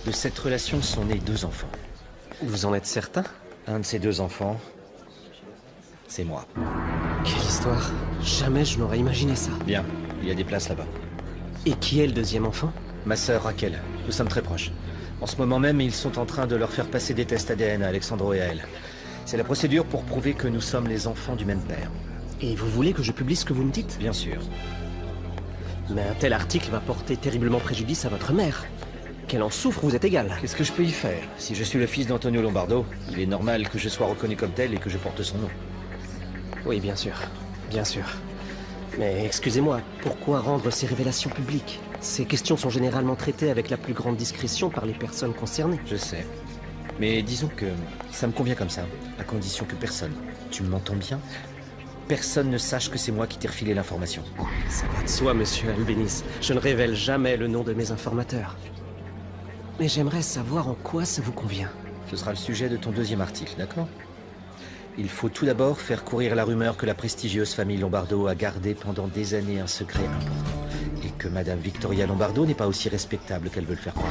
De cette relation sont nés 2 enfants. Vous en êtes certain? Un de ces 2 enfants, c'est moi. Quelle histoire! Jamais je n'aurais imaginé ça. Bien, il y a des places là-bas. Et qui est le deuxième enfant? Ma sœur Raquel, nous sommes très proches. En ce moment même, ils sont en train de leur faire passer des tests ADN à Alexandro et à elle. C'est la procédure pour prouver que nous sommes les enfants du même père. Et vous voulez que je publie ce que vous me dites? Bien sûr. Mais un tel article va porter terriblement préjudice à votre mère. Qu'elle en souffre, vous êtes égal. Qu'est-ce que je peux y faire? Si je suis le fils d'Antonio Lombardo, il est normal que je sois reconnu comme tel et que je porte son nom. Oui, bien sûr. Bien sûr. Mais excusez-moi, pourquoi rendre ces révélations publiques? Ces questions sont généralement traitées avec la plus grande discrétion par les personnes concernées. Je sais. Mais disons que ça me convient comme ça, à condition que personne, tu m'entends bien? Personne ne sache que c'est moi qui t'ai refilé l'information. Ça va de soi, monsieur Albéniz. Je ne révèle jamais le nom de mes informateurs. Mais j'aimerais savoir en quoi ça vous convient. Ce sera le sujet de ton 2e article, d'accord? Il faut tout d'abord faire courir la rumeur que la prestigieuse famille Lombardo a gardé pendant des années un secret important. Et que Madame Victoria Lombardo n'est pas aussi respectable qu'elle veut le faire croire.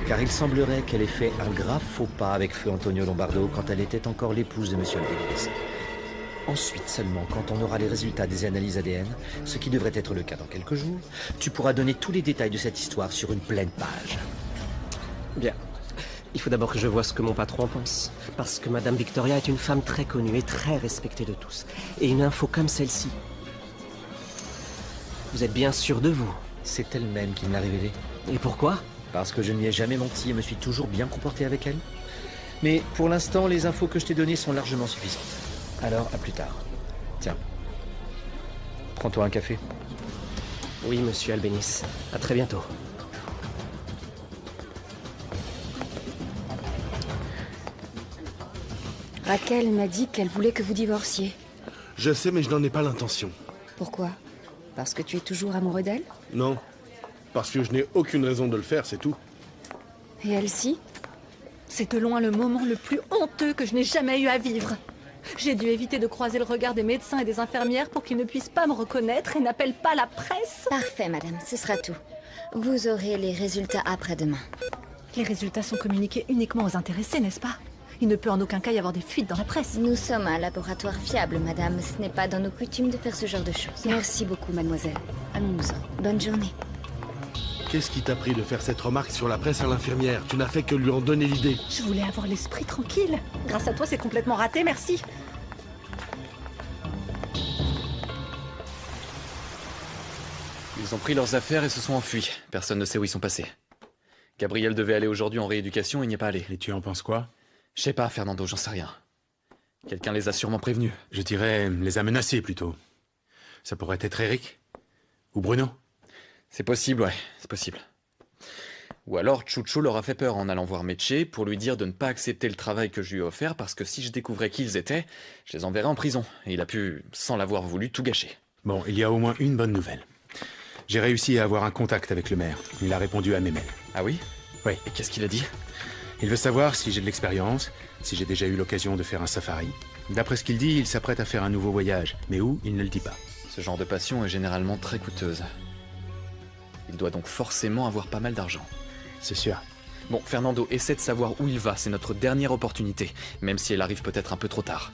Car il semblerait qu'elle ait fait un grave faux pas avec feu Antonio Lombardo quand elle était encore l'épouse de Monsieur Albéniz. Ensuite seulement, quand on aura les résultats des analyses ADN, ce qui devrait être le cas dans quelques jours, tu pourras donner tous les détails de cette histoire sur une pleine page. Bien. Il faut d'abord que je vois ce que mon patron en pense. Parce que Madame Victoria est une femme très connue et très respectée de tous. Et une info comme celle-ci. Vous êtes bien sûr de vous? C'est elle-même qui me l'a révélé. Et pourquoi? Parce que je ne lui ai jamais menti et me suis toujours bien comporté avec elle. Mais pour l'instant, les infos que je t'ai données sont largement suffisantes. Alors, à plus tard. Tiens. Prends-toi un café. Oui, monsieur Albéniz. À très bientôt. Raquel m'a dit qu'elle voulait que vous divorciez. Je sais, mais je n'en ai pas l'intention. Pourquoi? Parce que tu es toujours amoureux d'elle? Non. Parce que je n'ai aucune raison de le faire, c'est tout. Et elle si? C'est de loin le moment le plus honteux que je n'ai jamais eu à vivre. J'ai dû éviter de croiser le regard des médecins et des infirmières pour qu'ils ne puissent pas me reconnaître et n'appellent pas la presse. Parfait, madame, ce sera tout. Vous aurez les résultats après-demain. Les résultats sont communiqués uniquement aux intéressés, n'est-ce pas? Il ne peut en aucun cas y avoir des fuites dans la presse. Nous sommes un laboratoire fiable, madame. Ce n'est pas dans nos coutumes de faire ce genre de choses. Merci beaucoup, mademoiselle. Allons-nous-en. Bonne journée. Qu'est-ce qui t'a pris de faire cette remarque sur la presse à l'infirmière? Tu n'as fait que lui en donner l'idée. Je voulais avoir l'esprit tranquille. Grâce à toi, c'est complètement raté, merci. Ils ont pris leurs affaires et se sont enfuis. Personne ne sait où ils sont passés. Gabriel devait aller aujourd'hui en rééducation et n'y est pas allé. Et tu en penses quoi? Je sais pas, Fernando, j'en sais rien. Quelqu'un les a sûrement prévenus. Je dirais les a menacés plutôt. Ça pourrait être Eric? Ou Bruno? C'est possible, ouais, c'est possible. Ou alors Chucho leur a fait peur en allant voir Meche pour lui dire de ne pas accepter le travail que je lui ai offert parce que si je découvrais qui ils étaient, je les enverrais en prison. Et il a pu, sans l'avoir voulu, tout gâcher. Bon, il y a au moins une bonne nouvelle. J'ai réussi à avoir un contact avec le maire. Il a répondu à mes mails. Ah oui? Oui. Et qu'est-ce qu'il a dit? Il veut savoir si j'ai de l'expérience, si j'ai déjà eu l'occasion de faire un safari. D'après ce qu'il dit, il s'apprête à faire un nouveau voyage. Mais où, il ne le dit pas. Ce genre de passion est généralement très coûteuse. Il doit donc forcément avoir pas mal d'argent. C'est sûr. Bon, Fernando, essaie de savoir où il va. C'est notre dernière opportunité, même si elle arrive peut-être un peu trop tard.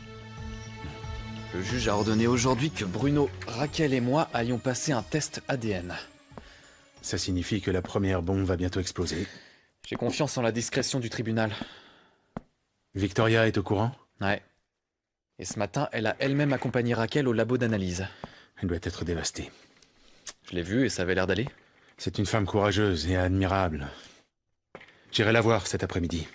Le juge a ordonné aujourd'hui que Bruno, Raquel et moi allions passer un test ADN. Ça signifie que la première bombe va bientôt exploser. J'ai confiance en la discrétion du tribunal. Victoria est au courant? Ouais. Et ce matin, elle a elle-même accompagné Raquel au labo d'analyse. Elle doit être dévastée. Je l'ai vue et ça avait l'air d'aller. C'est une femme courageuse et admirable. J'irai la voir cet après-midi.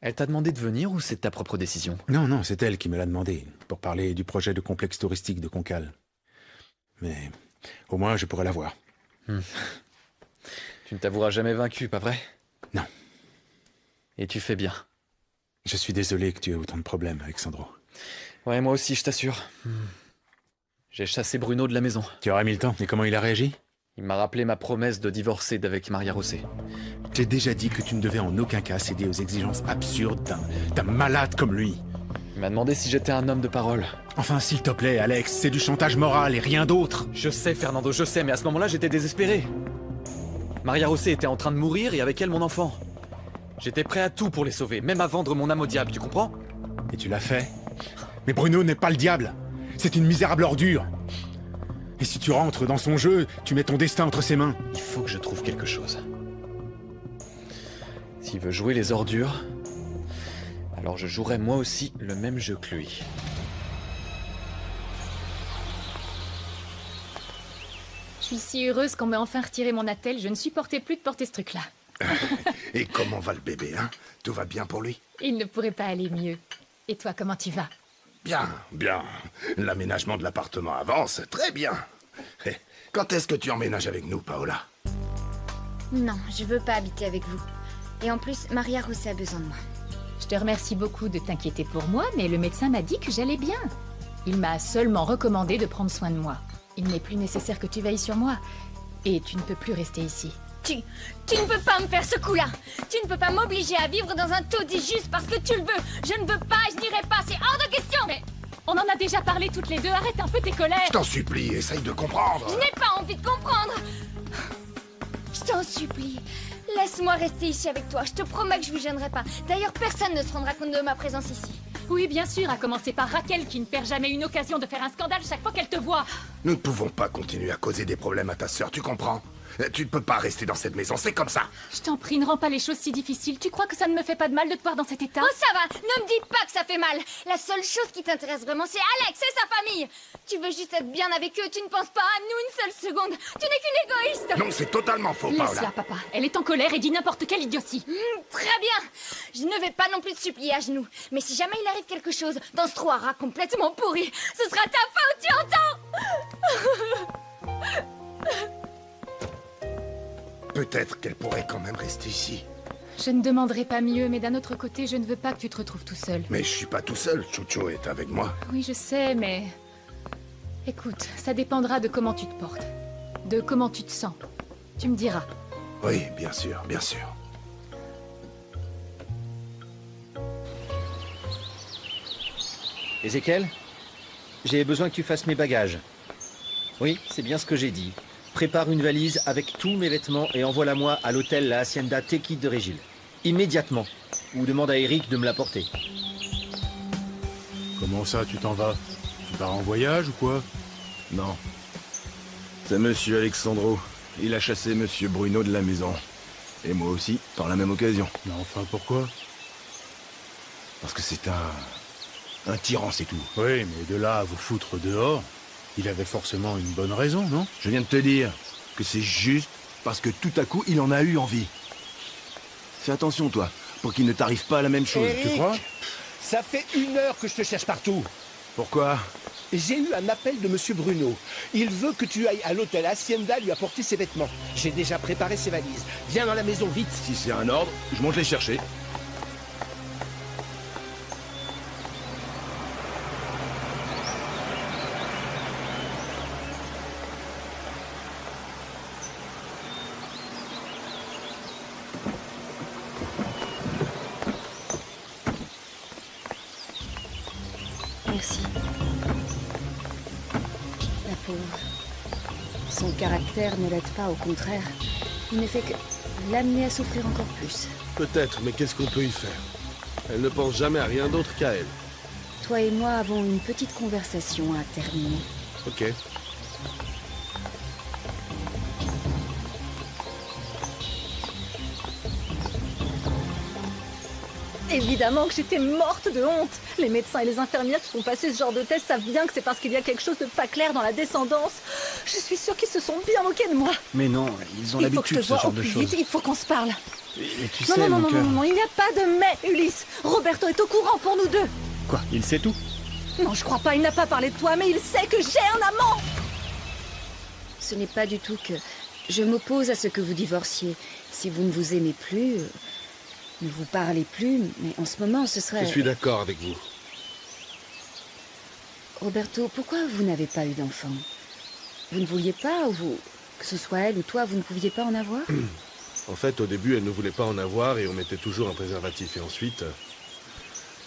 Elle t'a demandé de venir ou c'est ta propre décision? Non, non, c'est elle qui me l'a demandé, pour parler du projet de complexe touristique de Concal. Mais au moins, je pourrai la voir. Tu ne t'avoueras jamais vaincu, pas vrai? Non. Et tu fais bien. Je suis désolé que tu aies autant de problèmes, Alexandro. Ouais, moi aussi, je t'assure. J'ai chassé Bruno de la maison. Tu aurais mis le temps. Et comment il a réagi? Il m'a rappelé ma promesse de divorcer d'avec Maria Rosé. J'ai déjà dit que tu ne devais en aucun cas céder aux exigences absurdes d'un malade comme lui. Il m'a demandé si j'étais un homme de parole. Enfin, s'il te plaît, Alex, c'est du chantage moral et rien d'autre. Je sais, Fernando, je sais, mais à ce moment-là, j'étais désespéré. Maria Rosé était en train de mourir et avec elle, mon enfant. J'étais prêt à tout pour les sauver, même à vendre mon âme au diable, tu comprends? Et tu l'as fait. Mais Bruno n'est pas le diable. C'est une misérable ordure. Et si tu rentres dans son jeu, tu mets ton destin entre ses mains. Il faut que je trouve quelque chose. S'il veut jouer les ordures, alors je jouerai moi aussi le même jeu que lui. Je suis si heureuse qu'on m'ait enfin retiré mon attel, je ne supportais plus de porter ce truc-là. Et comment va le bébé, hein? Tout va bien pour lui? Il ne pourrait pas aller mieux. Et toi, comment tu vas? Bien, bien. L'aménagement de l'appartement avance, très bien. Eh, quand est-ce que tu emménages avec nous, Paola? Non, je veux pas habiter avec vous. Et en plus, Maria José a besoin de moi. Je te remercie beaucoup de t'inquiéter pour moi, mais le médecin m'a dit que j'allais bien. Il m'a seulement recommandé de prendre soin de moi. Il n'est plus nécessaire que tu veilles sur moi. Et tu ne peux plus rester ici. Tu ne peux pas me faire ce coup-là. Tu ne peux pas m'obliger à vivre dans un taudis juste parce que tu le veux. Je ne veux pas, je n'irai pas, c'est hors de question. Mais on en a déjà parlé toutes les deux, arrête un peu tes colères. Je t'en supplie, essaye de comprendre. Je n'ai pas envie de comprendre. Je t'en supplie. Laisse-moi rester ici avec toi. Je te promets que je vous gênerai pas. D'ailleurs, personne ne se rendra compte de ma présence ici. Oui, bien sûr, à commencer par Raquel qui ne perd jamais une occasion de faire un scandale chaque fois qu'elle te voit. Nous ne pouvons pas continuer à causer des problèmes à ta sœur, tu comprends? Tu ne peux pas rester dans cette maison, c'est comme ça. Je t'en prie, ne rends pas les choses si difficiles. Tu crois que ça ne me fait pas de mal de te voir dans cet état? Oh, ça va. Ne me dis pas que ça fait mal. La seule chose qui t'intéresse vraiment, c'est Alex et sa famille. Tu veux juste être bien avec eux. Tu ne penses pas à nous une seule seconde. Tu n'es qu'une égoïste. Non, c'est totalement faux, Paola. Laisse-la, papa. Elle est en colère et dit n'importe quelle idiotie. Très bien. Je ne vais pas non plus te supplier à genoux. Mais si jamais il arrive quelque chose dans ce trou à rats complètement pourri, ce sera ta faute, tu entends? Peut-être qu'elle pourrait quand même rester ici. Je ne demanderai pas mieux, mais d'un autre côté, je ne veux pas que tu te retrouves tout seul. Mais je suis pas tout seul, Chucho est avec moi. Oui, je sais, mais... Écoute, ça dépendra de comment tu te portes. De comment tu te sens. Tu me diras. Oui, bien sûr, bien sûr. Ézéchiel, j'ai besoin que tu fasses mes bagages. Oui, c'est bien ce que j'ai dit. Prépare une valise avec tous mes vêtements et envoie-la-moi à l'hôtel La Hacienda Tequite de Régil. Immédiatement. Ou demande à Eric de me l'apporter. Comment ça, tu t'en vas? Tu pars en voyage ou quoi? Non. C'est Monsieur Alexandro. Il a chassé Monsieur Bruno de la maison. Et moi aussi, par la même occasion. Mais enfin, pourquoi? Parce que c'est un tyran, c'est tout. Oui, mais de là à vous foutre dehors, il avait forcément une bonne raison, non? Je viens de te dire que c'est juste parce que tout à coup, il en a eu envie. Fais attention, toi, pour qu'il ne t'arrive pas la même chose. Eric, tu crois? Ça fait 1 heure que je te cherche partout. Pourquoi? J'ai eu un appel de Monsieur Bruno. Il veut que tu ailles à l'hôtel Hacienda lui apporter ses vêtements. J'ai déjà préparé ses valises. Viens dans la maison, vite. Si c'est un ordre, je monte les chercher. Merci. La pauvre. Son caractère ne l'aide pas, au contraire. Il ne fait que l'amener à souffrir encore plus. Peut-être, mais qu'est-ce qu'on peut y faire? Elle ne pense jamais à rien d'autre qu'à elle. Toi et moi avons une petite conversation à terminer. Ok. Évidemment que j'étais morte de honte. Les médecins et les infirmières qui font passer ce genre de test savent bien que c'est parce qu'il y a quelque chose de pas clair dans la descendance. Je suis sûre qu'ils se sont bien moqués de moi. Mais non, ils ont Il faut que je l'habitude te ce vois genre au de plus choses. vite, il faut qu'on se parle. Mais tu Non, sais, non, mon non, cœur... non, non, il n'y a pas de mais, Ulysse. Roberto est au courant pour nous deux. Quoi, il sait tout? Non, je crois pas, il n'a pas parlé de toi, mais il sait que j'ai un amant. Ce n'est pas du tout que je m'oppose à ce que vous divorciez. Si vous ne vous aimez plus, ne vous parlez plus, mais en ce moment, ce serait... Je suis d'accord avec vous. Roberto, pourquoi vous n'avez pas eu d'enfant? Vous ne vouliez pas, ou vous... Que ce soit elle ou toi, vous ne pouviez pas en avoir? En fait, au début, elle ne voulait pas en avoir et on mettait toujours un préservatif. Et ensuite,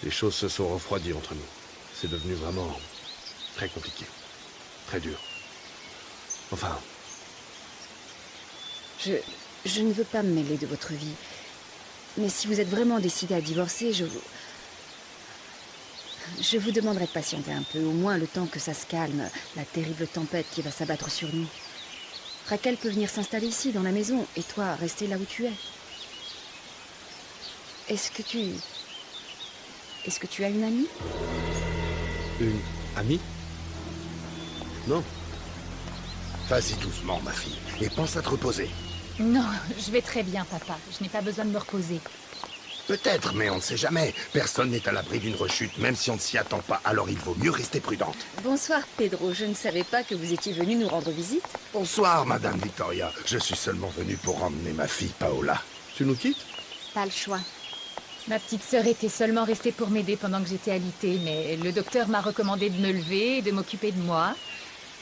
les choses se sont refroidies entre nous. C'est devenu vraiment très compliqué. Très dur. Enfin, Je ne veux pas me mêler de votre vie. Mais si vous êtes vraiment décidé à divorcer, je vous demanderai de patienter un peu, au moins le temps que ça se calme, la terrible tempête qui va s'abattre sur nous. Raquel peut venir s'installer ici, dans la maison, et toi, rester là où tu es. Est-ce que tu as une amie? Une amie? Non. Vas-y doucement, ma fille, et pense à te reposer. Non, je vais très bien, papa. Je n'ai pas besoin de me reposer. Peut-être, mais on ne sait jamais. Personne n'est à l'abri d'une rechute, même si on ne s'y attend pas, alors il vaut mieux rester prudente. Bonsoir, Pedro. Je ne savais pas que vous étiez venu nous rendre visite. Bonsoir, Madame Victoria. Je suis seulement venu pour emmener ma fille Paola. Tu nous quittes? Pas le choix. Ma petite sœur était seulement restée pour m'aider pendant que j'étais alitée, mais le docteur m'a recommandé de me lever et de m'occuper de moi.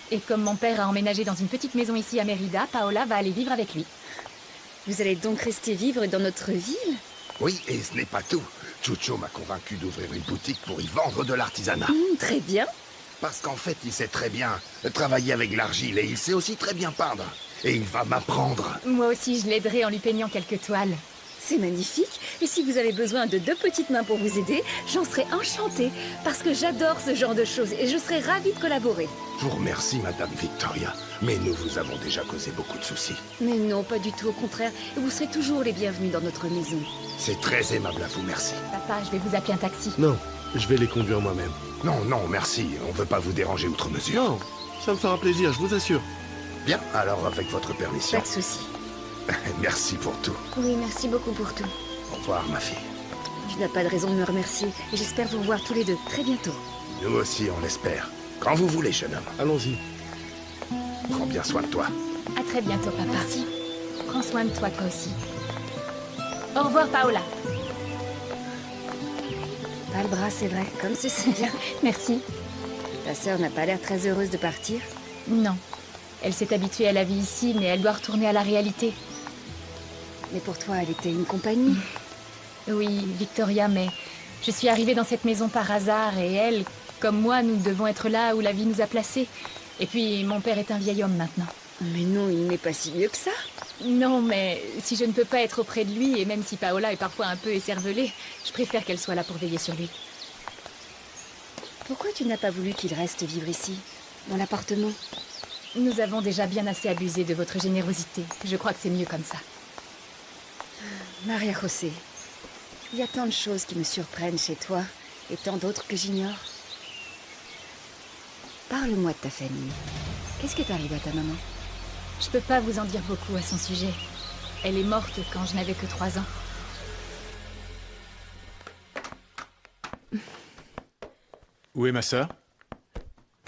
Et comme mon père a emménagé dans une petite maison ici à Mérida, Paola va aller vivre avec lui. Vous allez donc rester vivre dans notre ville? Oui, et ce n'est pas tout. Chucho m'a convaincu d'ouvrir une boutique pour y vendre de l'artisanat. Très bien. Parce qu'en fait, il sait très bien travailler avec l'argile et il sait aussi très bien peindre. Et il va m'apprendre. Moi aussi, je l'aiderai en lui peignant quelques toiles. C'est magnifique. Et si vous avez besoin de 2 petites mains pour vous aider, j'en serai enchantée. Parce que j'adore ce genre de choses et je serai ravie de collaborer. Je vous remercie, Madame Victoria. Mais nous vous avons déjà causé beaucoup de soucis. Mais non, pas du tout. Au contraire, vous serez toujours les bienvenus dans notre maison. C'est très aimable à vous, merci. Papa, je vais vous appeler un taxi. Non, je vais les conduire moi-même. Non, non, merci. On ne veut pas vous déranger outre mesure. Non, ça me fera plaisir, je vous assure. Bien, alors avec votre permission. Pas de souci. Merci pour tout. Oui, merci beaucoup pour tout. Au revoir, ma fille. Tu n'as pas de raison de me remercier. Et j'espère vous voir tous les deux très bientôt. Nous aussi, on l'espère. Quand vous voulez, jeune homme. Allons-y. Prends bien soin de toi. À très bientôt, papa. Merci. Prends soin de toi aussi. Au revoir, Paola. Pas le bras, c'est vrai. Comme c'est bien. Merci. Ta sœur n'a pas l'air très heureuse de partir. Non. Elle s'est habituée à la vie ici, mais elle doit retourner à la réalité. Mais pour toi, elle était une compagnie. Oui, Victoria, mais je suis arrivée dans cette maison par hasard et elle, comme moi, nous devons être là où la vie nous a placés. Et puis, mon père est un vieil homme maintenant. Mais non, il n'est pas si vieux que ça. Non, mais si je ne peux pas être auprès de lui, et même si Paola est parfois un peu écervelée, je préfère qu'elle soit là pour veiller sur lui. Pourquoi tu n'as pas voulu qu'il reste vivre ici, dans l'appartement? Nous avons déjà bien assez abusé de votre générosité. Je crois que c'est mieux comme ça. Maria José, il y a tant de choses qui me surprennent chez toi, et tant d'autres que j'ignore. Parle-moi de ta famille. Qu'est-ce qui est arrivé à ta maman? Je peux pas vous en dire beaucoup à son sujet. Elle est morte quand je n'avais que 3 ans. Où est ma sœur?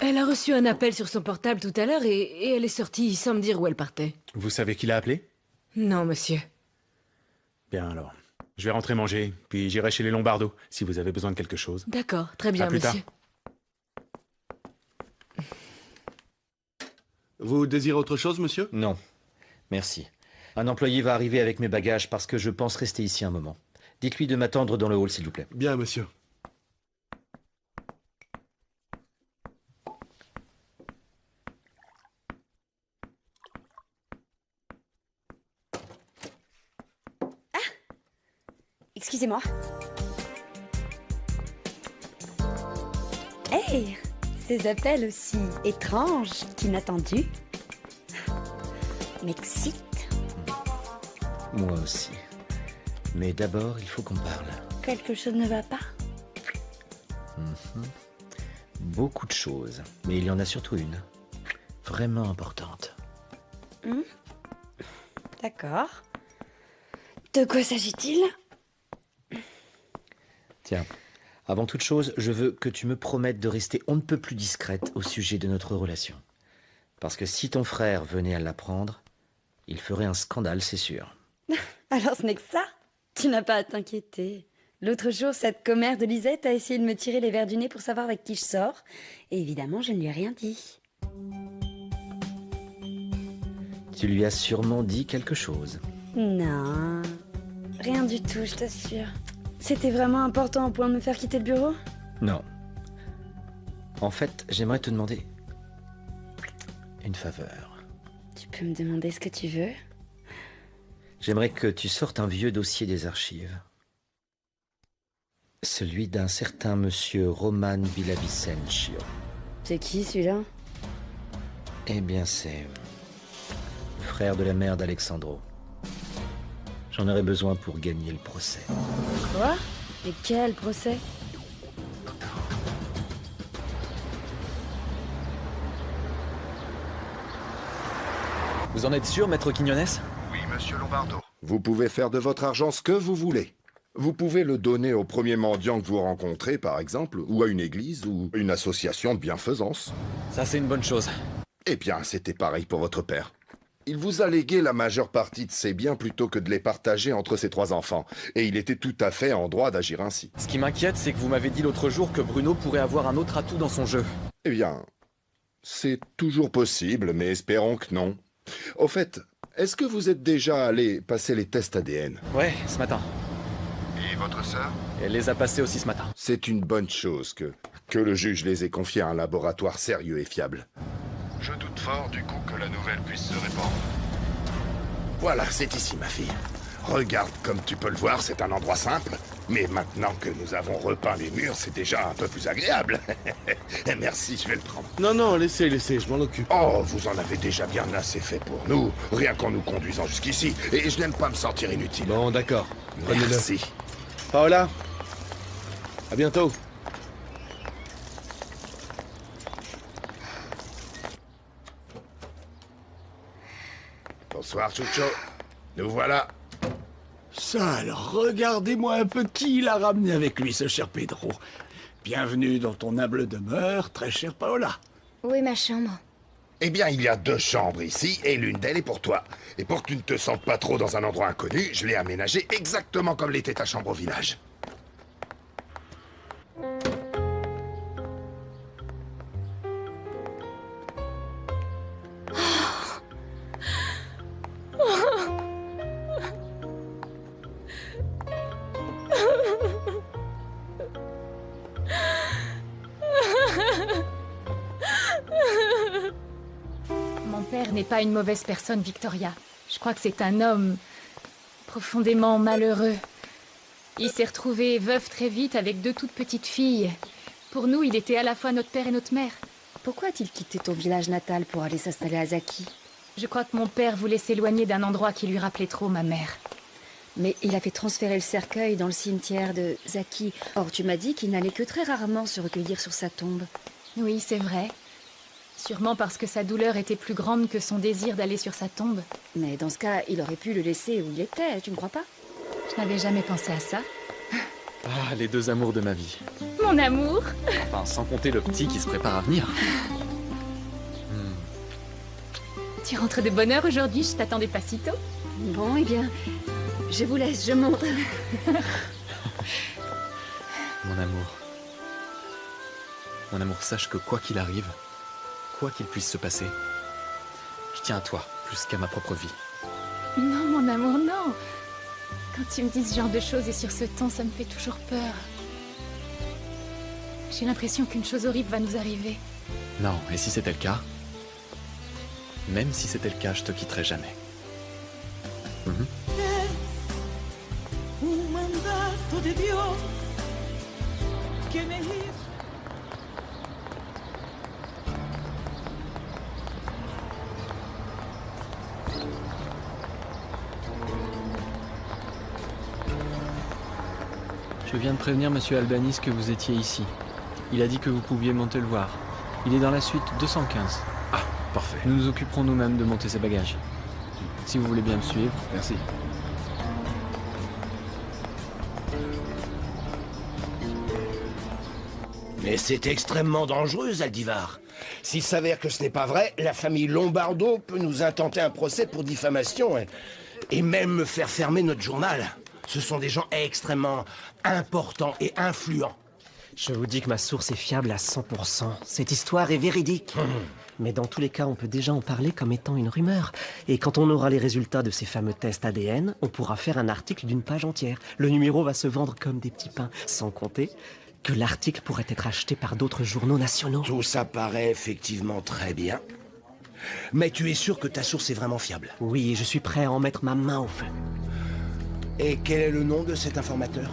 Elle a reçu un appel sur son portable tout à l'heure et elle est sortie sans me dire où elle partait. Vous savez qui l'a appelé? Non, monsieur. Bien alors. Je vais rentrer manger, puis j'irai chez les Lombardo, si vous avez besoin de quelque chose. D'accord, très bien, À plus monsieur. tard. Vous désirez autre chose, monsieur? Non, merci. Un employé va arriver avec mes bagages parce que je pense rester ici un moment. Dites-lui de m'attendre dans le hall, s'il vous plaît. Bien, monsieur. Excusez-moi. Hey, ces appels aussi étranges qu'inattendus m'excitent. Moi aussi. Mais d'abord, il faut qu'on parle. Quelque chose ne va pas? Beaucoup de choses, mais il y en a surtout une. Vraiment importante. D'accord. De quoi s'agit-il? Tiens, avant toute chose, je veux que tu me promettes de rester on ne peut plus discrète au sujet de notre relation. Parce que si ton frère venait à l'apprendre, il ferait un scandale, c'est sûr. Alors ce n'est que ça? Tu n'as pas à t'inquiéter. L'autre jour, cette commère de Lisette a essayé de me tirer les verres du nez pour savoir avec qui je sors. Et évidemment, je ne lui ai rien dit. Tu lui as sûrement dit quelque chose. Non, rien du tout, je t'assure. C'était vraiment important au point de me faire quitter le bureau? Non. En fait, j'aimerais te demander une faveur. Tu peux me demander ce que tu veux? J'aimerais que tu sortes un vieux dossier des archives. Celui d'un certain monsieur Roman Villavicencio. C'est qui celui-là? Eh bien, c'est... frère de la mère d'Alexandro. J'en aurais besoin pour gagner le procès. Quoi? Et quel procès? Vous en êtes sûr, maître Quiñones? Oui, monsieur Lombardo. Vous pouvez faire de votre argent ce que vous voulez. Vous pouvez le donner au premier mendiant que vous rencontrez, par exemple, ou à une église, ou une association de bienfaisance. Ça, c'est une bonne chose. Eh bien, c'était pareil pour votre père. Il vous a légué la majeure partie de ses biens plutôt que de les partager entre ses 3 enfants. Et il était tout à fait en droit d'agir ainsi. Ce qui m'inquiète, c'est que vous m'avez dit l'autre jour que Bruno pourrait avoir un autre atout dans son jeu. Eh bien, c'est toujours possible, mais espérons que non. Au fait, est-ce que vous êtes déjà allé passer les tests ADN? Ouais, ce matin. Et votre sœur? Elle les a passés aussi ce matin. C'est une bonne chose que le juge les ait confiés à un laboratoire sérieux et fiable. Je doute fort du coup que la nouvelle puisse se répandre. Voilà, c'est ici, ma fille. Regarde, comme tu peux le voir, c'est un endroit simple. Mais maintenant que nous avons repeint les murs, c'est déjà un peu plus agréable. Merci, je vais le prendre. Non, non, laissez, je m'en occupe. Oh, vous en avez déjà bien assez fait pour nous, rien qu'en nous conduisant jusqu'ici. Et je n'aime pas me sentir inutile. Bon, d'accord. Merci. Paola, à bientôt. Bonsoir, Chucho. Nous voilà. Ça, alors, regardez-moi un peu qui il a ramené avec lui, ce cher Pedro. Bienvenue dans ton humble demeure, très chère Paola. Où est ma chambre? Eh bien, il y a 2 chambres ici, et l'une d'elles est pour toi. Et pour que tu ne te sentes pas trop dans un endroit inconnu, je l'ai aménagée exactement comme l'était ta chambre au village. Mon père n'est pas une mauvaise personne, Victoria. Je crois que c'est un homme profondément malheureux. Il s'est retrouvé veuf très vite avec 2 toutes petites filles. Pour nous, il était à la fois notre père et notre mère. Pourquoi a-t-il quitté ton village natal pour aller s'installer à Zaki? Je crois que mon père voulait s'éloigner d'un endroit qui lui rappelait trop ma mère. Mais il a fait transférer le cercueil dans le cimetière de Zaki. Or, tu m'as dit qu'il n'allait que très rarement se recueillir sur sa tombe. Oui, c'est vrai. Sûrement parce que sa douleur était plus grande que son désir d'aller sur sa tombe. Mais dans ce cas, il aurait pu le laisser où il était, tu ne crois pas? Je n'avais jamais pensé à ça. Ah, les 2 amours de ma vie. Mon amour! Enfin, sans compter le petit qui se prépare à venir. Tu rentres de bonne heure aujourd'hui, je t'attendais pas si tôt. Bon, eh bien, je vous laisse, je monte. Mon amour. Mon amour, sache que quoi qu'il arrive, quoi qu'il puisse se passer, je tiens à toi plus qu'à ma propre vie. Non, mon amour, non. Quand tu me dis ce genre de choses et sur ce ton, ça me fait toujours peur. J'ai l'impression qu'une chose horrible va nous arriver. Non, et si c'était le cas? Même si c'était le cas, je te quitterai jamais. Je viens de prévenir Monsieur Albanese que vous étiez ici. Il a dit que vous pouviez monter le voir. Il est dans la suite 215. Ah, parfait. Nous nous occuperons nous-mêmes de monter ses bagages. Si vous voulez bien me suivre. Merci. Mais c'est extrêmement dangereux, Zaldivar. S'il s'avère que ce n'est pas vrai, la famille Lombardo peut nous intenter un procès pour diffamation et même me faire fermer notre journal. Ce sont des gens extrêmement importants et influents. Je vous dis que ma source est fiable à 100%. Cette histoire est véridique. Mais dans tous les cas, on peut déjà en parler comme étant une rumeur. Et quand on aura les résultats de ces fameux tests ADN, on pourra faire un article d'une page entière. Le numéro va se vendre comme des petits pains, sans compter que l'article pourrait être acheté par d'autres journaux nationaux. Tout ça paraît effectivement très bien. Mais tu es sûr que ta source est vraiment fiable? Oui, je suis prêt à en mettre ma main au feu. Et quel est le nom de cet informateur?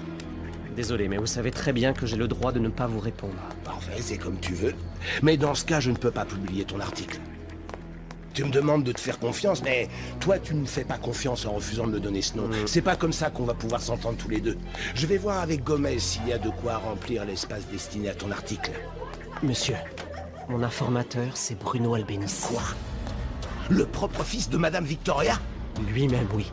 Désolé, mais vous savez très bien que j'ai le droit de ne pas vous répondre. Parfait, c'est comme tu veux. Mais dans ce cas, je ne peux pas publier ton article. Tu me demandes de te faire confiance, mais toi, tu ne me fais pas confiance en refusant de me donner ce nom. C'est pas comme ça qu'on va pouvoir s'entendre tous les deux. Je vais voir avec Gomez s'il y a de quoi remplir l'espace destiné à ton article. Monsieur, mon informateur, c'est Bruno Albéniz. Quoi? Le propre fils de Madame Victoria? Lui-même, oui.